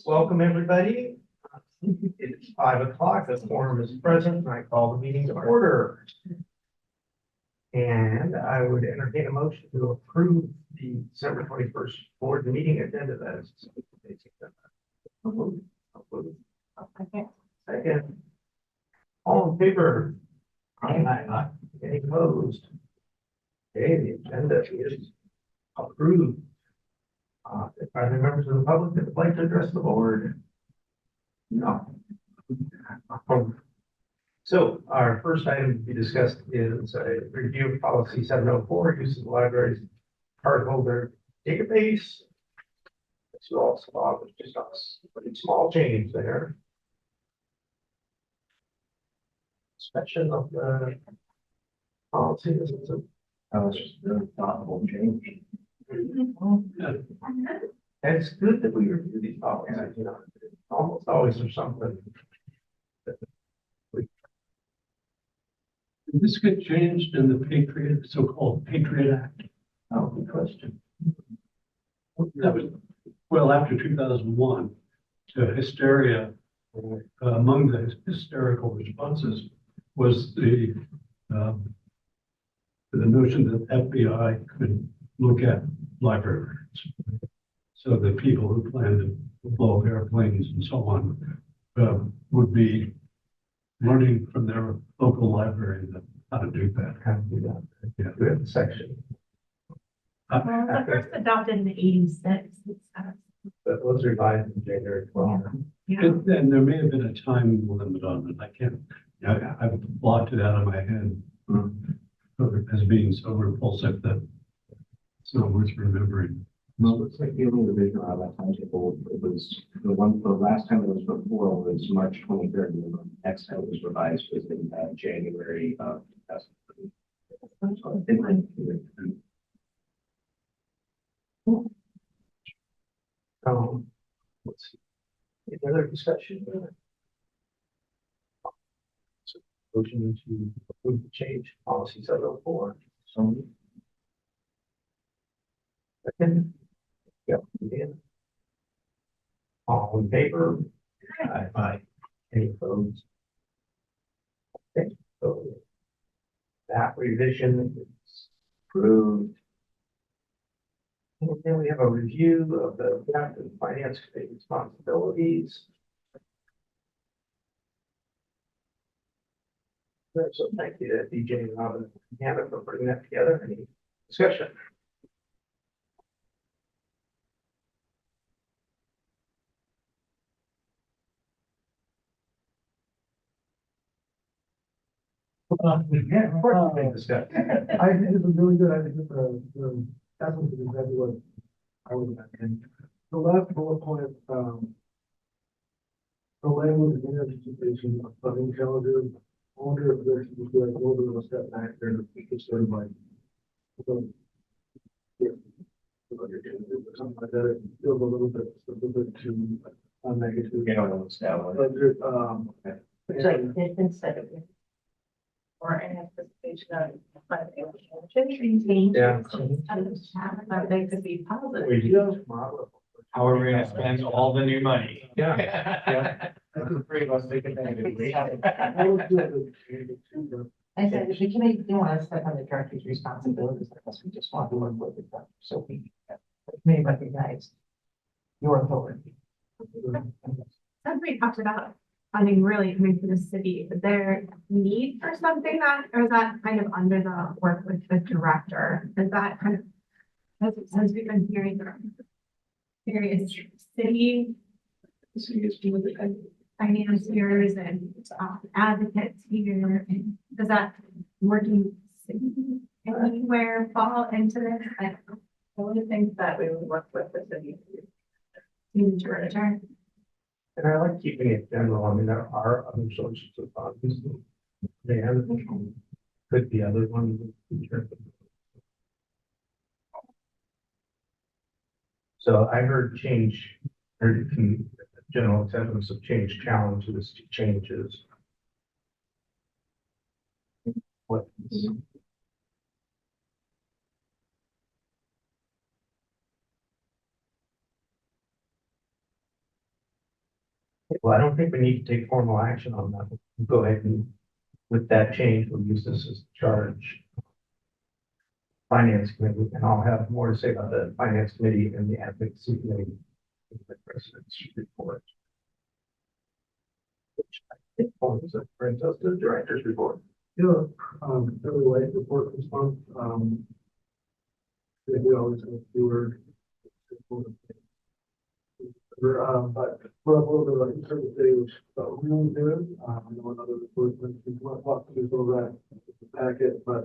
Welcome, everybody. It's 5 o'clock. The quorum is present, and I call the meeting to order. And I would entertain a motion to approve the December 21st board meeting agenda. That's second. All in favor? Aye. Any opposed? Okay, the agenda is approved. If I have members of the public that would like to address the board? No. So our first item to be discussed is a review of policy 704, use of the library's cardholder database. As you all saw, there's just a pretty small change there. Inspection of the policy. This is a Just a thoughtful change. and it's good that we review these policies, you know, almost always there's something. Did this get changed in the Patriot, so-called Patriot Act? Oh, good question. That was, well, after 2001, the hysteria, among the hysterical responses was the notion that FBI could look at library records. So the people who plan to blow up airplanes and so on would be learning from their local library how to do that. How to do that. Yeah. We have the section. Well, the first adopted in '86. That was revised in January 12th. Yeah. And there may have been a time limit on it. I can't, I've blocked it out of my head as being so repulsive that it's not worth remembering. No, it's like the only revision on that timetable. It was the last time it was before was March 23rd. And the next time it was revised was in January of 2023. Let's see. Any other discussion? So, motion to approve the change policy 704. So. Second. Yep. All in favor? Aye. Any opposed? Okay, so that revision is approved. And then we have a review of the draft and finance committee responsibilities. So thank you to DJ and Robin and Hannah for putting that together. Any discussion? Yeah, of course, we can discuss. I think this is really good. I think the essence is exactly what I was thinking. The last bullet point, the language in education of funding challenges. I wonder if there should be like a little bit of a step back there to keep it sort of like. Yeah. Something like that. It feels a little bit specific to negative. You don't understand what. But Instead of. Or in anticipation of funding change. Yeah. But they could be positive. We just model. How are we gonna spend all the new money? Yeah. That's the three of us making that. I said, if the committee didn't want to step on the director's responsibilities, because we just want to work with it, so we may recognize your authority. As we talked about, funding really coming from the city, is there need for something that, or is that kind of under the work with the director? Is that kind of, since we've been hearing from various city financiers and advocates here, and does that working anywhere fall into this? I one of the things that we would work with the city to return. And I like keeping it general. I mean, there are other sources of funds. And could be other ones in the future. So I heard general acceptance of change challenges to changes. What? Well, I don't think we need to take formal action on that. We'll go ahead and, with that change, we'll use this as charge. Finance committee, and I'll have more to say about the finance committee and the advocacy committee in the president's report. Which I think brings us to the director's report. Yeah, really late report this month, I think we always have fewer. But we're a little bit like in terms of today, which felt really good. I know another report, but we want lots of people that the packet, but,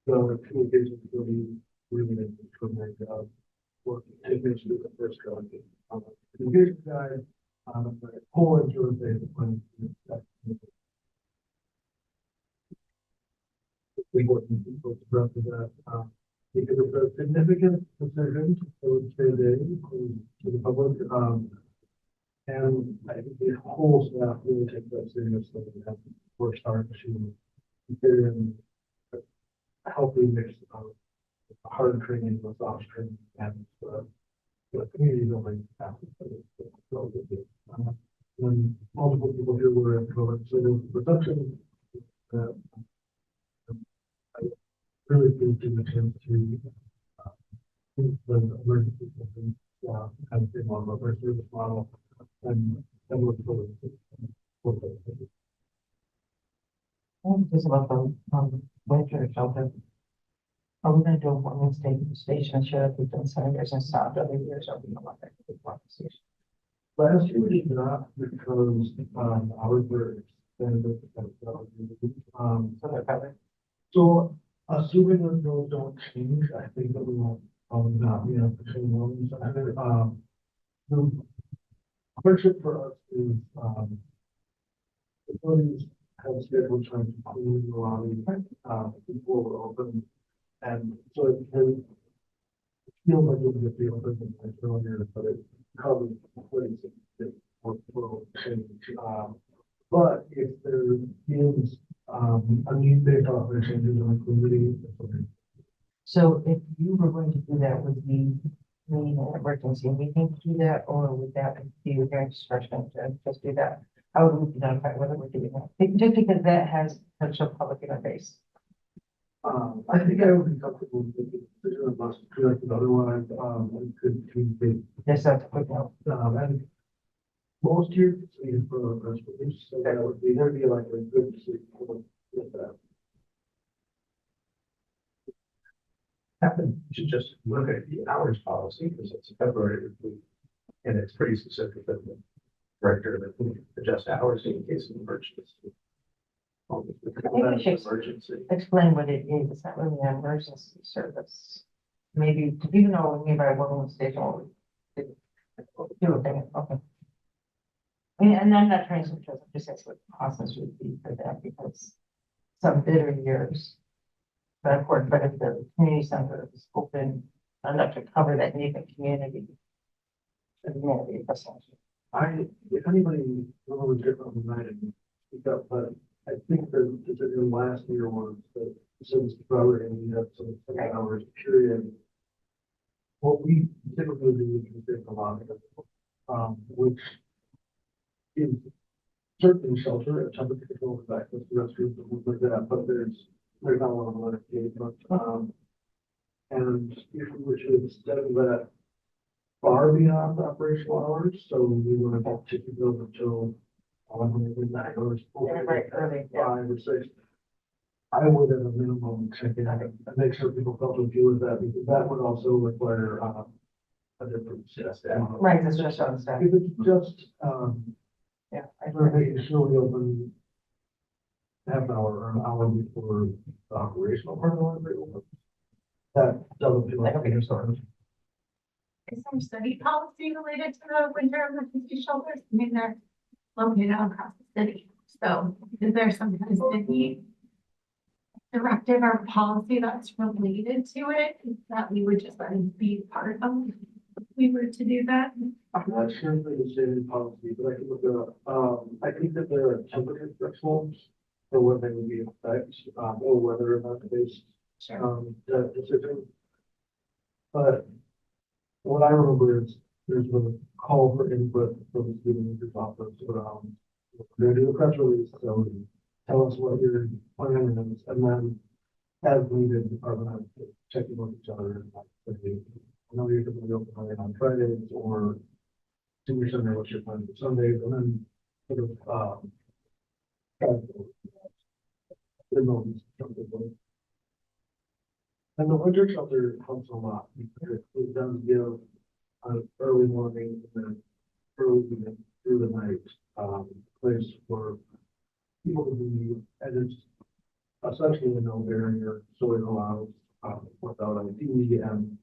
the communications will be really good job. Working, taking us through the first go. Communication guide, whole into the plan. We work with people to run to that, because it's a significant decision, I would say, to the public, and I think the whole staff really take that seriously and have worked hard to get in a healthy mix of hard training with soft training and, the community building. When multiple people here were in COVID, so the reduction, I really feel to the chance to, the emergency system, have a more of a service model and look forward to. Just about the, winter shelter. Are we gonna do a one station share we've done senators and stuff other years, or we don't want that to be one station? Last year we did not because, ours were extended. So they're covered. So assuming that those don't change, I think that we will probably not be able to change ones. The hardship for us is, facilities have scheduled time to clean the lobby, before we're open. And so it feels like it would be open like earlier, but it covers the place that will change. But if there is, a need based off the changes in the community. So if you were going to do that, would you need an emergency meeting to do that, or would that be your discretion to just do that? How would we identify whether we're doing that? Just because that has potential public interface. I think I would be comfortable with the decision unless directed otherwise, and could communicate. Just that's a quick note. And most years, we for a press release, so that would be, there'd be like a good decision with that. Happen to just look at the hours policy, because it's a February review, and it's pretty specific that the director that can adjust hours in case of emergency. we should- Emergency. Explain what it is. It's not really an emergency service. Maybe, do you know what we mean by one station? What we do a thing, okay. I mean, and I'm not trying to, just ask what the process would be for that, because some bitter years. But of course, but if the community center is open enough to cover that need the community. The community, essentially. If anybody remembers different than I didn't speak up, but I think the decision last year was that since probably we have some 7 hours period. What we typically do is take a lot of, which is certainly shelter, a temperature control, access to restrooms, and things like that, but there's not a lot of other engagement. And if we were to extend that far beyond operational hours, so we want to take those until 9 hours. Yeah, right, early, yeah. 5 or 6. I would at a minimum check it out and make sure people felt okay with that, because that would also require, a different system. Right, that's just on staff. If it's just, Yeah. we're making sure we open half an hour or an hour before the operational part of the library opens. That doesn't feel like a big start. Is there study policy related to the winter emergency shelters? I mean, they're located all across the city. So is there some kind of city directive or policy that's related to it that we would just let it be part of if we were to do that? I'm not sure if there's a stated policy, but I can look it up. I think that there are temperature thresholds for when they would be in effect, or whether or not based, Sure. that decision. But what I remember is there's been a call for input from the student leader's office around, they're doing a press release, so tell us what your plan is, and then as needed, department heads to check in with each other. And like, say, I know you're going to be open on Fridays, or senior center, what's your plan for Sundays, and then sort of, and the winter shelter helps a lot because it does give an early morning and then early evening through the night, place for people to be, and it's essentially a no barrier, so it allows, without ID, and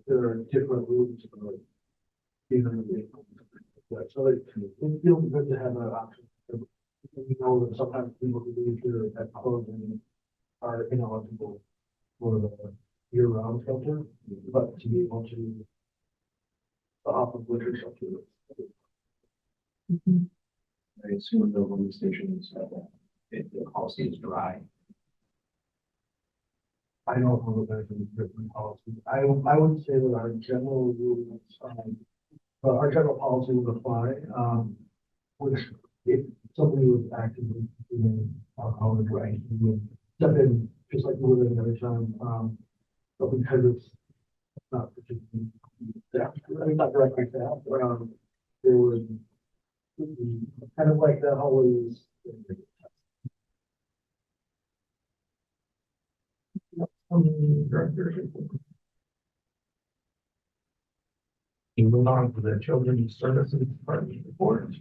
there are different rooms for being in the vehicle. So it feels good to have that option. We know that sometimes people who leave here at closing are ineligible for the year-round shelter, but to be able to offer winter shelter. I assume the women's stations, the policy is dry. I don't know that there's any different policy. I would say that our general rules, our general policy would apply, which if somebody was actively doing alcohol or drugs, we would step in just like we would any other time. But because it's not particularly staffed, I mean, not directly staffed, there would be kind of like that always. Moving on to the Children's Services Department report.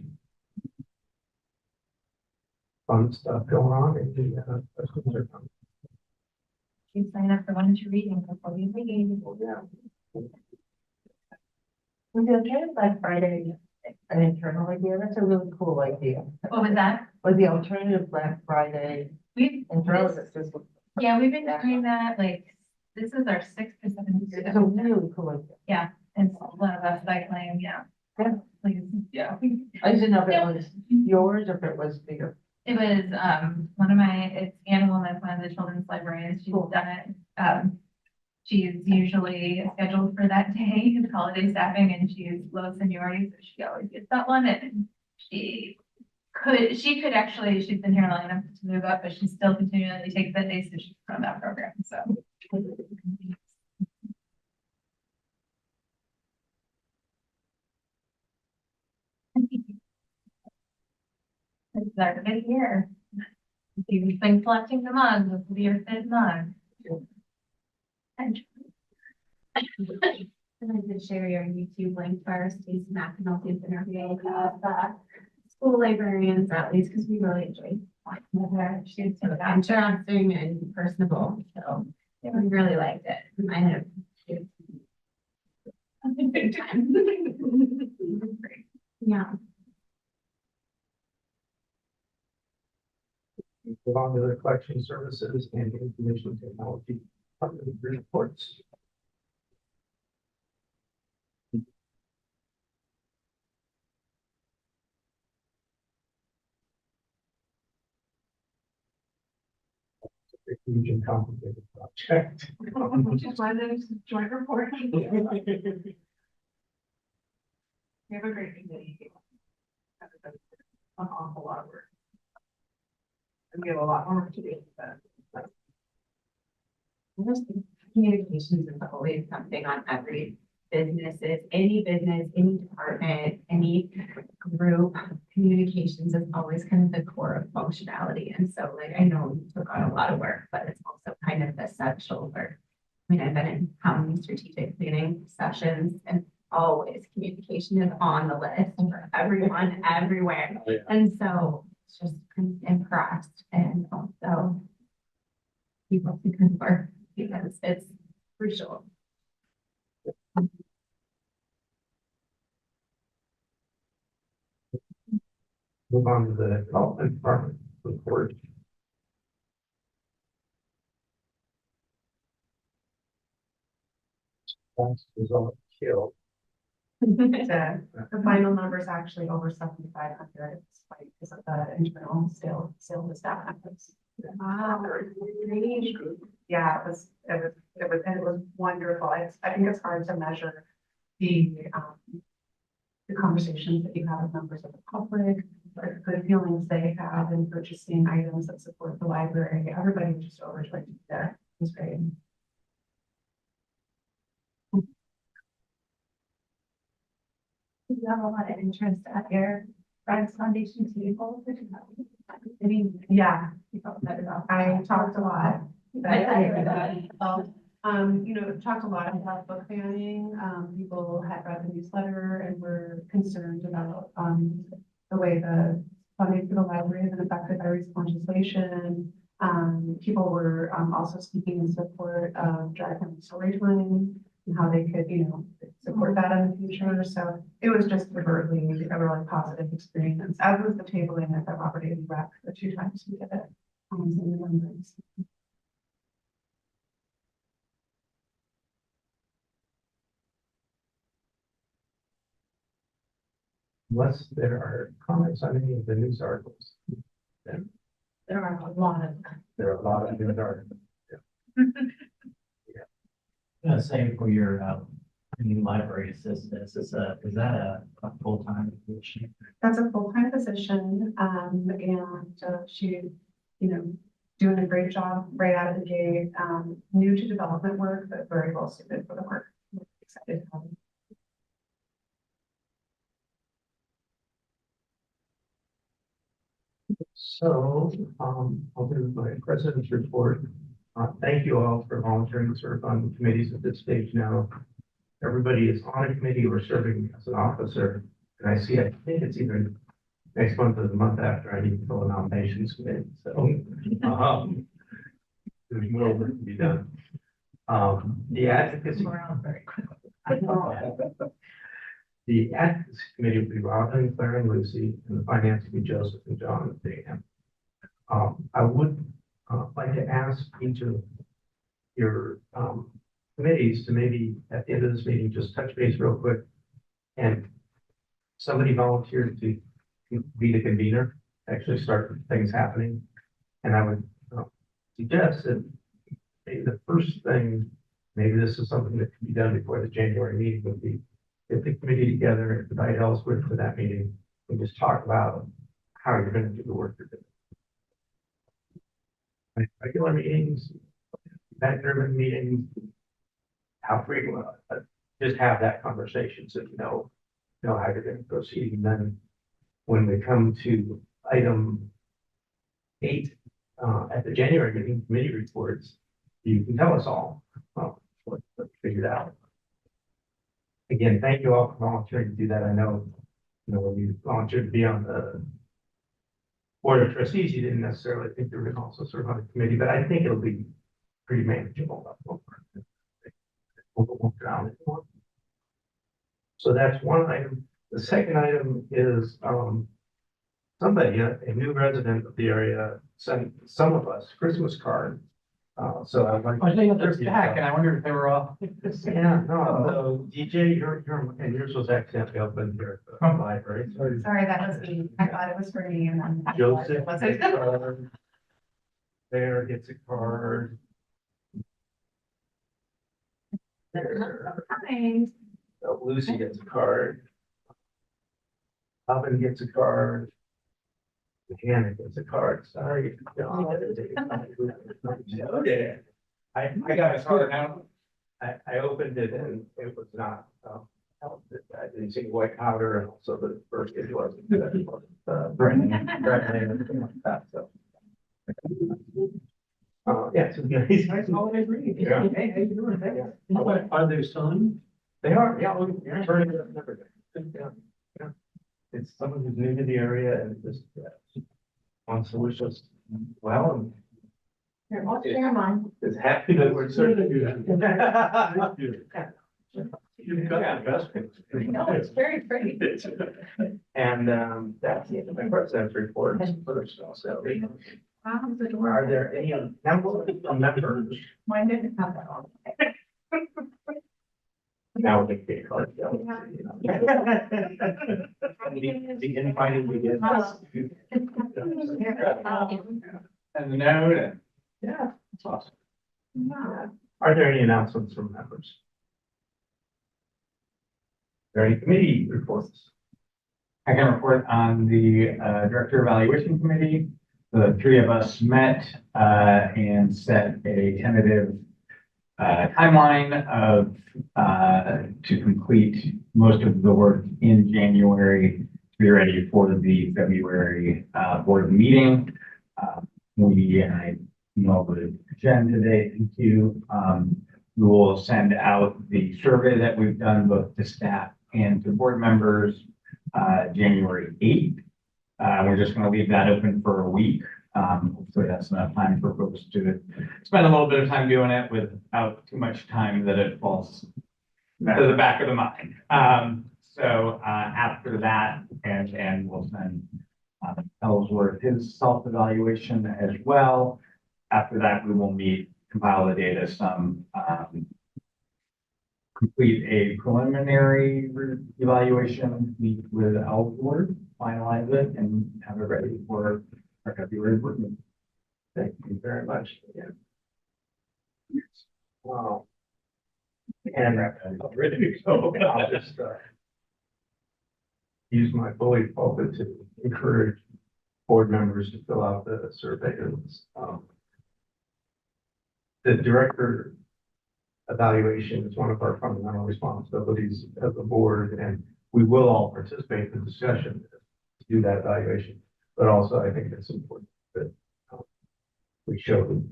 Fun stuff going on in the schools are coming. You sign up for 1 2 reading before you leave. Was the alternative Black Friday an internal idea? That's a really cool idea. What was that? Was the alternative Black Friday We've, internal? this- yeah, we've been doing that, like, this is our 6th or 7th year. It's a really cool idea. And a lot of us cycling, yeah. Yeah. Like, yeah. I didn't know if it Yeah. was yours or if it was bigger. It was, it's Anna Woman, one of the children's librarians, she's done it. She's usually scheduled for that day, it's holiday staffing, and she's low seniority, so she always gets that one, and she could actually, she's been here long enough to move up, but she still continually takes that day, so she's from that program, so. It's our good year. You've been collecting the mugs, this will be your 5th mug. And I did share your YouTube link for Stacey McAnulty's interview with the school librarians, or at least because we really enjoyed talking with her. She was so interesting and personable, so we really liked it. I had a good time. Yeah. Move on to the collection services and information technology department reports. It's a huge and complicated project. Which is why there's joint reporting. We have a great committee. An awful lot of work. And we have a lot more to do, but. Communications is always something on every businesses, any business, any department, any group. Communications is always kind of the core of functionality. And so like, I know you took on a lot of work, but it's also kind of essential for, I mean, I've been in how many strategic planning sessions, and always communication is on the list for everyone, everywhere. Oh, yeah. And so it's just I'm impressed, and also people to convert because it's crucial. Move on to the development department report. Last result killed. The final number is actually over 7,500, despite because of the internal sales staff efforts. Wow. Yeah, it was wonderful. I think it's hard to measure the conversations that you have with members of the public, or the feelings they have in purchasing items that support the library. Everybody was just overjoyed to be there. It was great. Do you have a lot of interest at your Friends Foundation table? I mean, yeah, I talked a lot. Talked a lot about book banning. People had read the newsletter and were concerned about, the way the funding for the library has been affected by recent legislation. People were, also speaking in support of dry family storytelling and how they could, support that in the future. So it was just a really positive experience, as was the tabling at the Robert A. Lee Rec, the 2 times we did it. In the members. Unless there are comments on any of the news articles, then There are a lot of. there are a lot of news articles. Same for your, new library assistant, is that a full-time position? That's a full-time position, she, doing a great job right out of the gate, new to development work, but very well suited for the work. Excited to have her. So, I'll do my president's report. Thank you all for volunteering to serve on the committees at this stage now. Everybody is on a committee or serving as an officer. And I think it's either next month or the month after I need to fill a nominations committee. So, there's more work to be done. The advocacy. The advocacy committee will be Robin, Claire, and Lucy, and the finance will be Joseph and John and Dan. I would like to ask each of your committees to maybe at the end of this meeting just touch base real quick, and somebody volunteered to be the convener, actually start things happening. And I would suggest that maybe the first thing, maybe this is something that can be done before the January meeting, would be get the committee together, invite Ellsworth for that meeting, and just talk about how you're going to do the work you're doing. Like regular meetings, event-driven meetings, how frequent, just have that conversation so you know how you're going to proceed. And then when we come to item 8 at the January meeting, committee reports, you can tell us all what you figured out. Again, thank you all for volunteering to do that. I know, when you volunteered to be on the Board of Trustees, you didn't necessarily think you were going to also serve on the committee, but I think it'll be pretty manageable. So that's one item. The second item is somebody, a new resident of the area, sent some of us Christmas cards. So I'd like. I think they're back, and I wonder if they were all. Yeah, no, so DJ, and yours was accidentally opened here at the library. Sorry, that was me. I thought it was for me and then. Joseph Was gets it? a card. Bear gets a card. Lucy gets a card. Robin gets a card. Hannah gets a card. Sorry. Okay. I got a card now. I opened it and it was not, I didn't see white powder, and also the first it wasn't. Brand name, everything like that, so. Yeah, so nice holiday greeting. Yeah. Hey, how you doing? Yeah. Are they signed? They are, yeah, we're turning it up and everything. Yeah. It's someone who's new to the area and just wants to wish us well, and Here, I'll share mine. is happy that we're serving you. Thank you. You've got the best ones. I know, it's very pretty. And that's the end of my president's report. So, Wow, the are door. there any, now we'll remember, Mine didn't have that on. now we can get cards. The inviting we get. And the note, Yeah, that's awesome. Yeah. Are there any announcements from members? there any committee reports? I can report on the Director Evaluation Committee. The three of us met and set a tentative timeline of to complete most of the work in January to be ready for the February board meeting. I know the agenda today, thank you. We will send out the survey that we've done both to staff and to board members January 8th. We're just going to leave that open for a week. Hopefully that's enough time for folks to spend a little bit of time doing it without too much time that it falls to the back of the mind. So after that, and we'll send Ellsworth his self-evaluation as well. After that, we will meet, compile the data, complete a preliminary evaluation, meet with Ellsworth, finalize it, and have it ready for our February board meeting. Thank you very much. Yeah. Wow. And I'm ready to go. I'll just use my bully pulpit to encourage board members to fill out the survey. The director evaluation is one of our fundamental responsibilities as a board, and we will all participate in the discussion to do that evaluation. But also, I think it's important that we show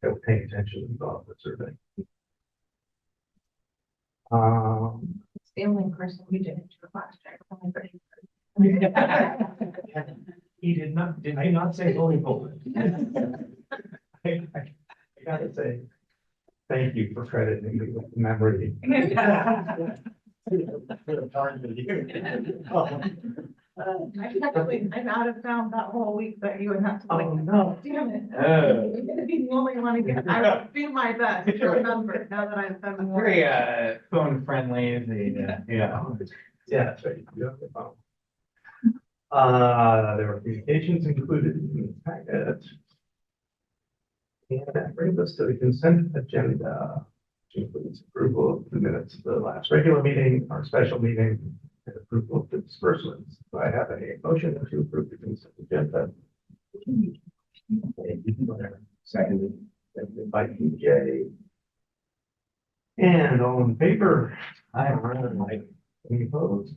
that we're paying attention and thought the survey. It's the only person we didn't do last year. He did not, did I not say bully pulpit? I gotta say, thank you for crediting me with the memory. I not have found that whole week that you would have to Oh, like, no. damn it. Oh. You're gonna be the only one again. I will do my best to remember now that I've done more. Very phone friendly. Yeah. Yeah, that's right. You have the phone. There were communications included in the packet. And that brings us to the consent agenda, which includes approval of the minutes of the last regular meeting, our special meeting, and approval of the disbursements. Do I have a motion to approve the consent agenda? Seconded by PJ. And all in favor? Aye. Any opposed?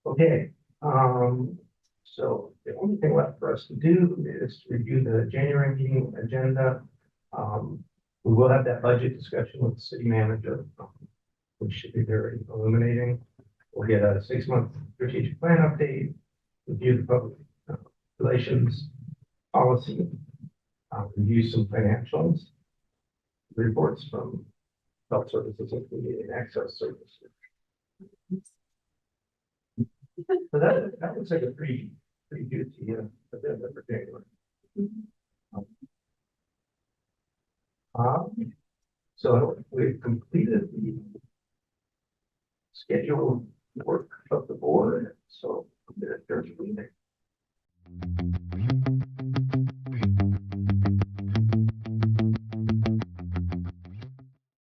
Okay, so the only thing left for us to do is to review the January meeting agenda. We will have that budget discussion with the city manager, which should be very illuminating. We'll get a 6-month strategic plan update, review the public relations policy, review some financials, reports from health services, including access services. So that looks like a pretty good agenda for January. So we've completed the scheduled work of the board. So there's a meeting.